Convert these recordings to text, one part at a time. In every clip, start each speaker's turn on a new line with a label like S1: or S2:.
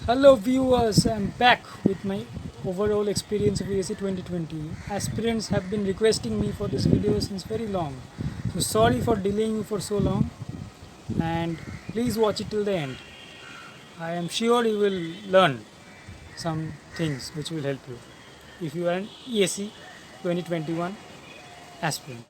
S1: Hello viewers, I'm back with my overall experience of ASC 2020. Aspirants have been requesting me for this video since very long. So sorry for delaying you for so long and please watch it till the end. I am sure you will learn some things which will help you if you are an ESC 2021 aspirant.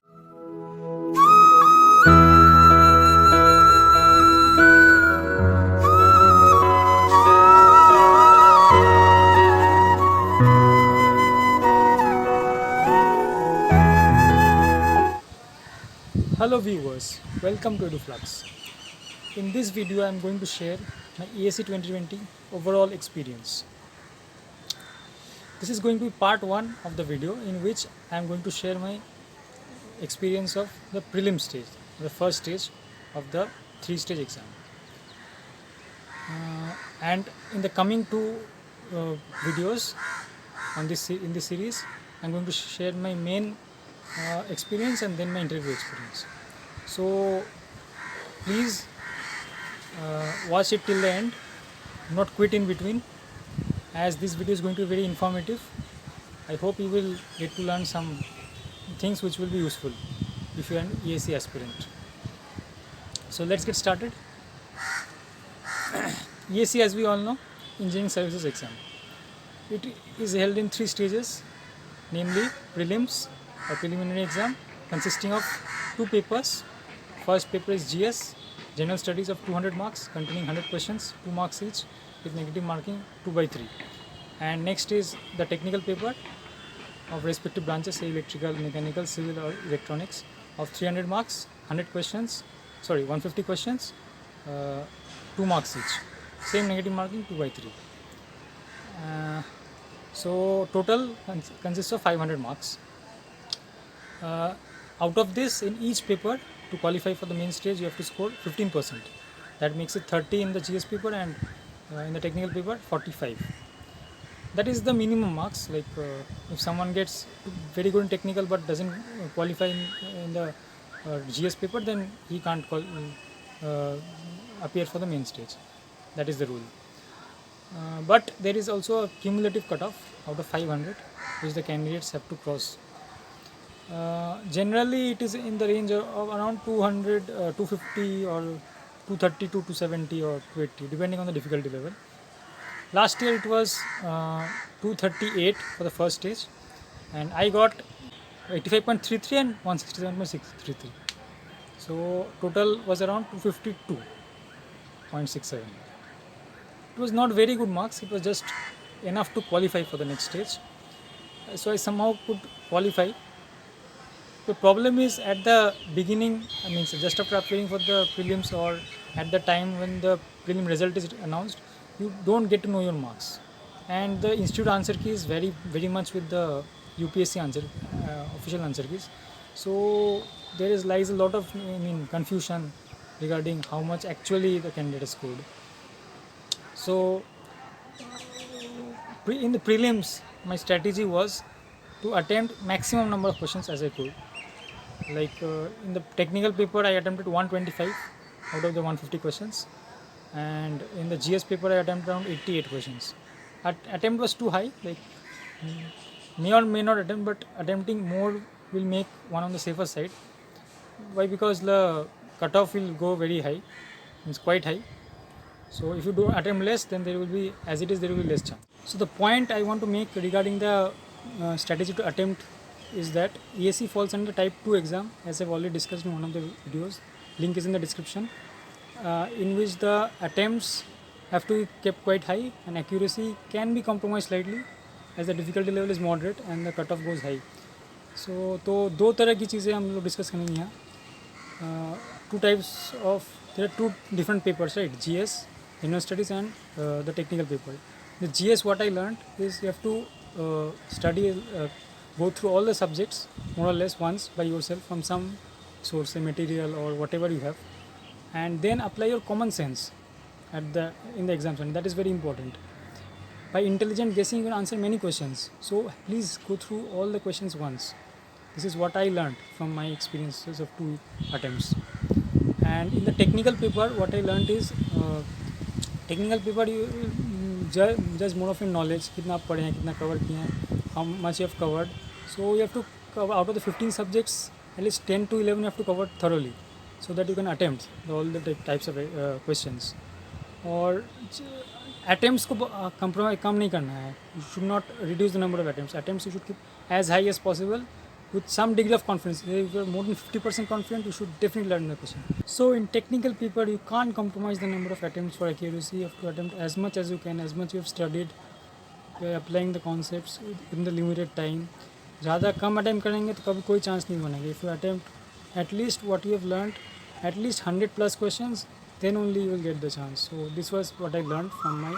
S1: Hello viewers, welcome to EduFlux. In this video I am going to share my ESC 2020 overall experience. This is going to be part 1 of the video in which I am going to share my experience of the prelim stage, the first stage of the 3-stage exam. And in the coming two videos on in this series, I am going to share my main experience and then my interview experience. So please watch it till the end, not quit in between, as this video is going to be very informative. I hope you will get to learn some things which will be useful if you are an ESC aspirant. So let's get started. ESC, as we all know, Engineering Services Exam. It is held in 3 stages, namely prelims, a preliminary exam consisting of 2 papers. First paper is GS, General Studies of 200 marks containing 100 questions, 2 marks each with negative marking 2/3. And next is the technical paper of respective branches, say electrical, mechanical, civil or electronics, of 300 marks, 150 questions, 2 marks each. Same negative marking 2/3. So total consists of 500 marks. Out of this, in each paper, to qualify for the main stage, you have to score 15%. That makes it 30 in the GS paper, and in the technical paper 45. That is the minimum marks. Like if someone gets very good in technical but doesn't qualify in the GS paper, then he can't appear for the main stage. That is the rule. But there is also a cumulative cutoff out of 500 which the candidates have to cross. Generally it is in the range of around 200, 250 or 230 to 270 or 280 depending on the difficulty level. Last year it was 238 for the first stage, and I got 85.33 and 167.633. So total was around 252.67. It was not very good marks, it was just enough to qualify for the next stage. So I somehow could qualify. The problem is at the beginning, just after appearing for the prelims or at the time when the prelim result is announced, you don't get to know your marks. And the institute answer key is very much with the UPSC official answer keys. So there lies a lot of confusion regarding how much actually the candidate scored. So in the prelims, my strategy was to attempt maximum number of questions as I could. Like in the technical paper, I attempted 125 out of the 150 questions, and in the GS paper, I attempted around 88 questions. Attempt was too high. Like may or may not attempt, but attempting more will make one on the safer side. Why? Because the cutoff will go very high. It's quite high. So if you do attempt less, then there will be, as it is, there will be less chance. So the point I want to make regarding the strategy to attempt is that ESC falls under type 2 exam, as I've already discussed in one of the videos. Link is in the description, in which the attempts have to be kept quite high and accuracy can be compromised slightly as the difficulty level is moderate and the cutoff goes high. So तो दो तरह की चीज़ें हम लोग discuss करेंगे यहाँ. There are 2 different papers, right? GS, General Studies, and the technical paper. The GS, what I learned is you have to study, go through all the subjects more or less once by yourself from some source, say material or whatever you have, and then apply your common sense in the exam center. That is very important. By intelligent guessing, you can answer many questions. So please go through all the questions once. This is what I learned from my experiences of 2 attempts. And in the technical paper, what I learned is technical paper, just more of in knowledge, कितना आप पढ़े हैं, कितना cover किए हैं, how much you have covered. So you have to cover out of the 15 subjects, at least 10 to 11 you have to cover thoroughly, so that you can attempt all the types of questions. और attempts को compromise कम नहीं करना है. You should not reduce the number of attempts you should keep as high as possible with some degree of confidence. If you are more than 50% confident, you should definitely learn the question. So in technical paper you can't compromise the number of attempts for accuracy. You have to attempt as much as you can, as much you have studied, applying the concepts in the limited time. ज़्यादा कम attempt करेंगे तो कभी कोई chance नहीं बनेगा. If you attempt at least what you have learned, at least 100+ questions, then only you will get the chance. So this was what I learned from my